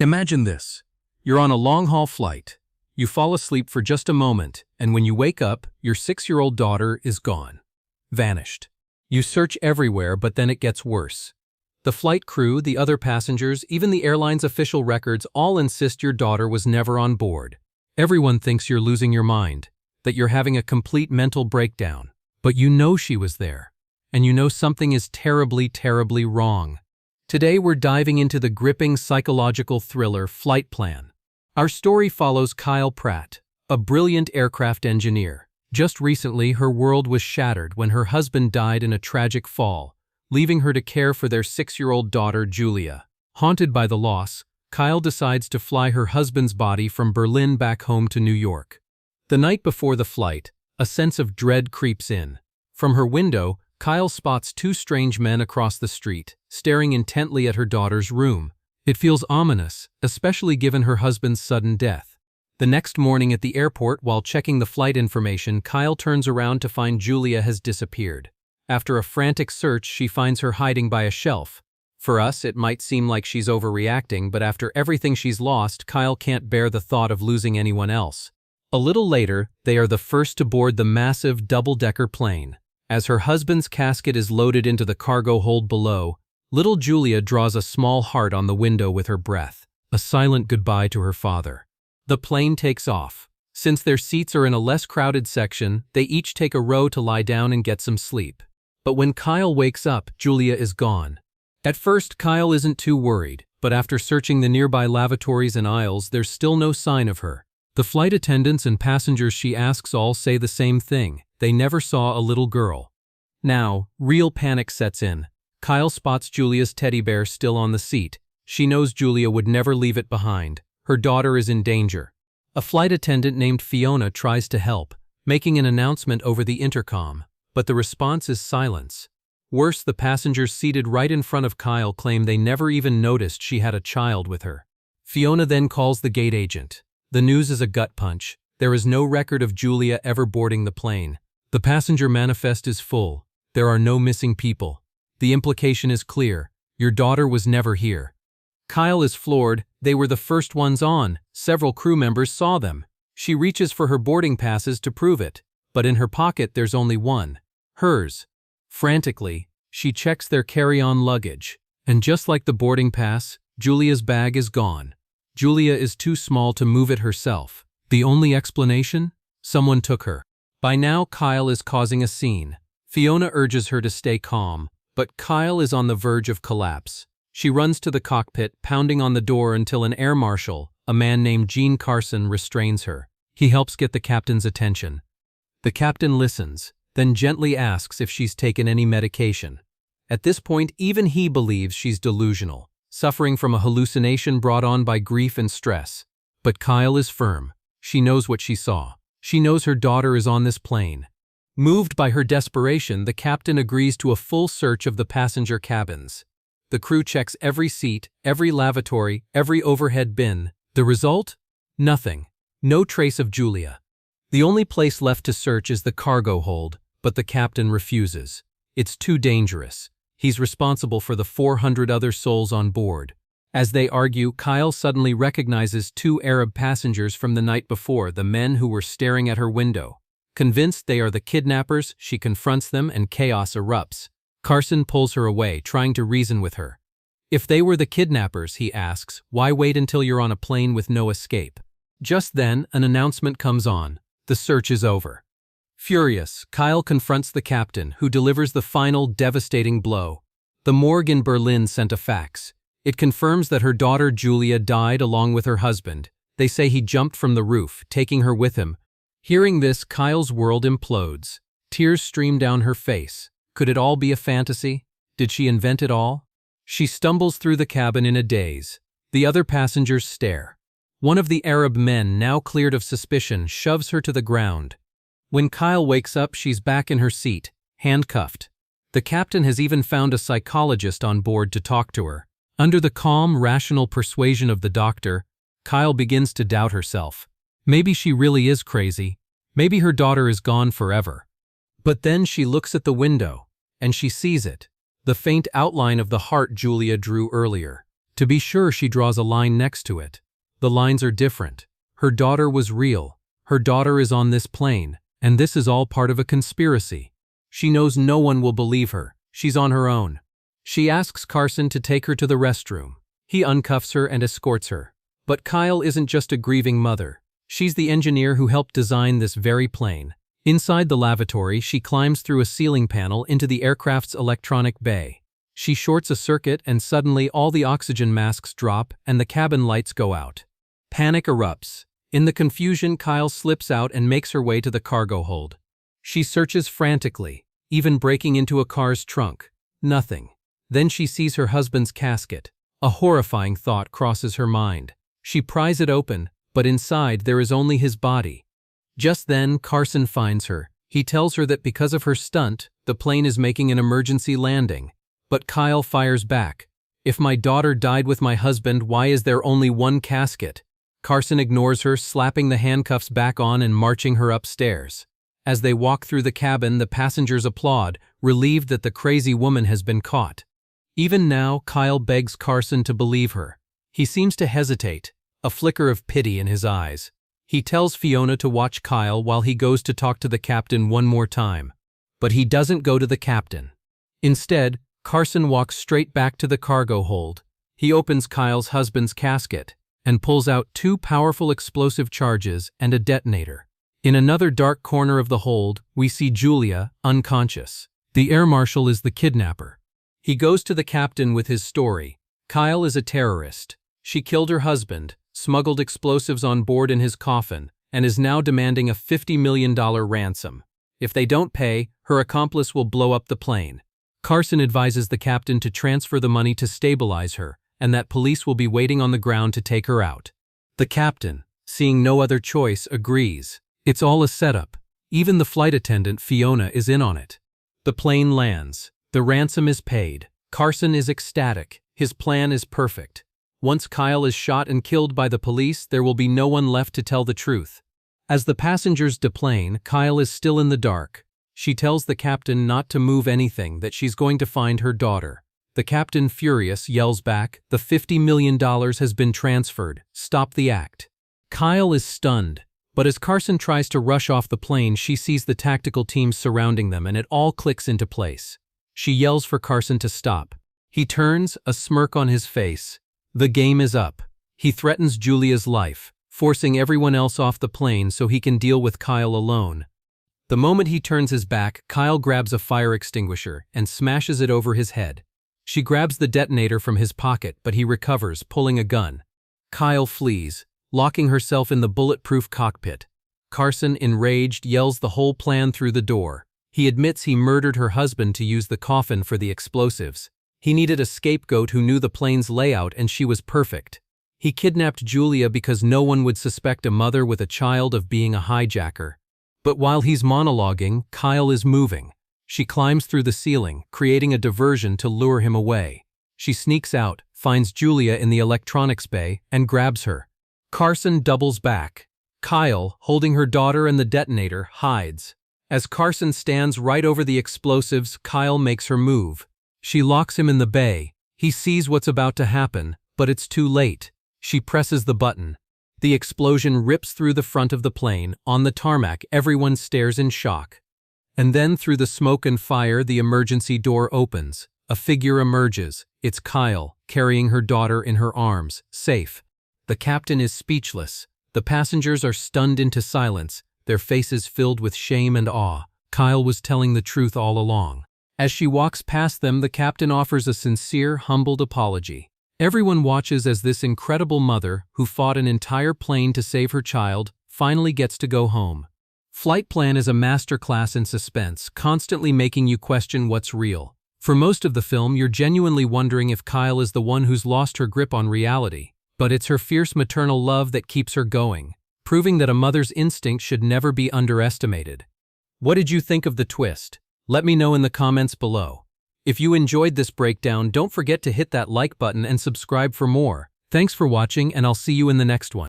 Imagine this. You're on a long-haul flight. You fall asleep for just a moment, and when you wake up, your 6-year-old daughter is gone. Vanished. You search everywhere, but then it gets worse. The flight crew, the other passengers, even the airline's official records all insist your daughter was never on board. Everyone thinks you're losing your mind, that you're having a complete mental breakdown. But you know she was there, and you know something is terribly, terribly wrong. Today we're diving into the gripping psychological thriller Flight Plan. Our story follows Kyle Pratt, a brilliant aircraft engineer. Just recently, her world was shattered when her husband died in a tragic fall, leaving her to care for their 6-year-old daughter, Julia. Haunted by the loss, Kyle decides to fly her husband's body from Berlin back home to New York. The night before the flight, a sense of dread creeps in. From her window, Kyle spots 2 strange men across the street, staring intently at her daughter's room. It feels ominous, especially given her husband's sudden death. The next morning at the airport, while checking the flight information, Kyle turns around to find Julia has disappeared. After a frantic search, she finds her hiding by a shelf. For us, it might seem like she's overreacting, but after everything she's lost, Kyle can't bear the thought of losing anyone else. A little later, they are the first to board the massive double-decker plane. As her husband's casket is loaded into the cargo hold below, little Julia draws a small heart on the window with her breath, a silent goodbye to her father. The plane takes off. Since their seats are in a less crowded section, they each take a row to lie down and get some sleep. But when Kyle wakes up, Julia is gone. At first, Kyle isn't too worried, but after searching the nearby lavatories and aisles, there's still no sign of her. The flight attendants and passengers she asks all say the same thing. They never saw a little girl. Now, real panic sets in. Kyle spots Julia's teddy bear still on the seat. She knows Julia would never leave it behind. Her daughter is in danger. A flight attendant named Fiona tries to help, making an announcement over the intercom, but the response is silence. Worse, the passengers seated right in front of Kyle claim they never even noticed she had a child with her. Fiona then calls the gate agent. The news is a gut punch. There is no record of Julia ever boarding the plane. The passenger manifest is full. There are no missing people. The implication is clear. Your daughter was never here. Kyle is floored. They were the first ones on. Several crew members saw them. She reaches for her boarding passes to prove it, but in her pocket there's only one. Hers. Frantically, she checks their carry-on luggage, and just like the boarding pass, Julia's bag is gone. Julia is too small to move it herself. The only explanation? Someone took her. By now, Kyle is causing a scene. Fiona urges her to stay calm, but Kyle is on the verge of collapse. She runs to the cockpit, pounding on the door until an air marshal, a man named Gene Carson, restrains her. He helps get the captain's attention. The captain listens, then gently asks if she's taken any medication. At this point, even he believes she's delusional, suffering from a hallucination brought on by grief and stress. But Kyle is firm. She knows what she saw. She knows her daughter is on this plane. Moved by her desperation, the captain agrees to a full search of the passenger cabins. The crew checks every seat, every lavatory, every overhead bin. The result? Nothing. No trace of Julia. The only place left to search is the cargo hold, but the captain refuses. It's too dangerous. He's responsible for the 400 other souls on board. As they argue, Kyle suddenly recognizes 2 Arab passengers from the night before, the men who were staring at her window. Convinced they are the kidnappers, she confronts them and chaos erupts. Carson pulls her away, trying to reason with her. If they were the kidnappers, he asks, why wait until you're on a plane with no escape? Just then, an announcement comes on. The search is over. Furious, Kyle confronts the captain, who delivers the final devastating blow. The morgue in Berlin sent a fax. It confirms that her daughter Julia died along with her husband. They say he jumped from the roof, taking her with him. Hearing this, Kyle's world implodes. Tears stream down her face. Could it all be a fantasy? Did she invent it all? She stumbles through the cabin in a daze. The other passengers stare. One of the Arab men, now cleared of suspicion, shoves her to the ground. When Kyle wakes up, she's back in her seat, handcuffed. The captain has even found a psychologist on board to talk to her. Under the calm, rational persuasion of the doctor, Kyle begins to doubt herself. Maybe she really is crazy. Maybe her daughter is gone forever. But then she looks at the window, and she sees it. The faint outline of the heart Julia drew earlier. To be sure, she draws a line next to it. The lines are different. Her daughter was real. Her daughter is on this plane, and this is all part of a conspiracy. She knows no one will believe her. She's on her own. She asks Carson to take her to the restroom. He uncuffs her and escorts her. But Kyle isn't just a grieving mother. She's the engineer who helped design this very plane. Inside the lavatory, she climbs through a ceiling panel into the aircraft's electronic bay. She shorts a circuit and suddenly all the oxygen masks drop and the cabin lights go out. Panic erupts. In the confusion, Kyle slips out and makes her way to the cargo hold. She searches frantically, even breaking into a car's trunk. Nothing. Then she sees her husband's casket. A horrifying thought crosses her mind. She pries it open, but inside there is only his body. Just then, Carson finds her. He tells her that because of her stunt, the plane is making an emergency landing. But Kyle fires back. "If my daughter died with my husband, why is there only one casket?" Carson ignores her, slapping the handcuffs back on and marching her upstairs. As they walk through the cabin, the passengers applaud, relieved that the crazy woman has been caught. Even now, Kyle begs Carson to believe her. He seems to hesitate, a flicker of pity in his eyes. He tells Fiona to watch Kyle while he goes to talk to the captain one more time. But he doesn't go to the captain. Instead, Carson walks straight back to the cargo hold. He opens Kyle's husband's casket and pulls out 2 powerful explosive charges and a detonator. In another dark corner of the hold, we see Julia, unconscious. The air marshal is the kidnapper. He goes to the captain with his story. Kyle is a terrorist. She killed her husband, smuggled explosives on board in his coffin, and is now demanding a $50 million ransom. If they don't pay, her accomplice will blow up the plane. Carson advises the captain to transfer the money to stabilize her, and that police will be waiting on the ground to take her out. The captain, seeing no other choice, agrees. It's all a setup. Even the flight attendant, Fiona, is in on it. The plane lands. The ransom is paid. Carson is ecstatic. His plan is perfect. Once Kyle is shot and killed by the police, there will be no one left to tell the truth. As the passengers deplane, Kyle is still in the dark. She tells the captain not to move anything, that she's going to find her daughter. The captain, furious, yells back, "The $50 million has been transferred. Stop the act." Kyle is stunned, but as Carson tries to rush off the plane, she sees the tactical teams surrounding them and it all clicks into place. She yells for Carson to stop. He turns, a smirk on his face. The game is up. He threatens Julia's life, forcing everyone else off the plane so he can deal with Kyle alone. The moment he turns his back, Kyle grabs a fire extinguisher and smashes it over his head. She grabs the detonator from his pocket, but he recovers, pulling a gun. Kyle flees, locking herself in the bulletproof cockpit. Carson, enraged, yells the whole plan through the door. He admits he murdered her husband to use the coffin for the explosives. He needed a scapegoat who knew the plane's layout, and she was perfect. He kidnapped Julia because no one would suspect a mother with a child of being a hijacker. But while he's monologuing, Kyle is moving. She climbs through the ceiling, creating a diversion to lure him away. She sneaks out, finds Julia in the electronics bay, and grabs her. Carson doubles back. Kyle, holding her daughter and the detonator, hides. As Carson stands right over the explosives, Kyle makes her move. She locks him in the bay. He sees what's about to happen, but it's too late. She presses the button. The explosion rips through the front of the plane. On the tarmac, everyone stares in shock. And then, through the smoke and fire, the emergency door opens. A figure emerges. It's Kyle, carrying her daughter in her arms, safe. The captain is speechless. The passengers are stunned into silence, their faces filled with shame and awe. Kyle was telling the truth all along. As she walks past them, the captain offers a sincere, humbled apology. Everyone watches as this incredible mother, who fought an entire plane to save her child, finally gets to go home. Flight Plan is a masterclass in suspense, constantly making you question what's real. For most of the film, you're genuinely wondering if Kyle is the one who's lost her grip on reality. But it's her fierce maternal love that keeps her going, proving that a mother's instinct should never be underestimated. What did you think of the twist? Let me know in the comments below. If you enjoyed this breakdown, don't forget to hit that like button and subscribe for more. Thanks for watching, and I'll see you in the next one.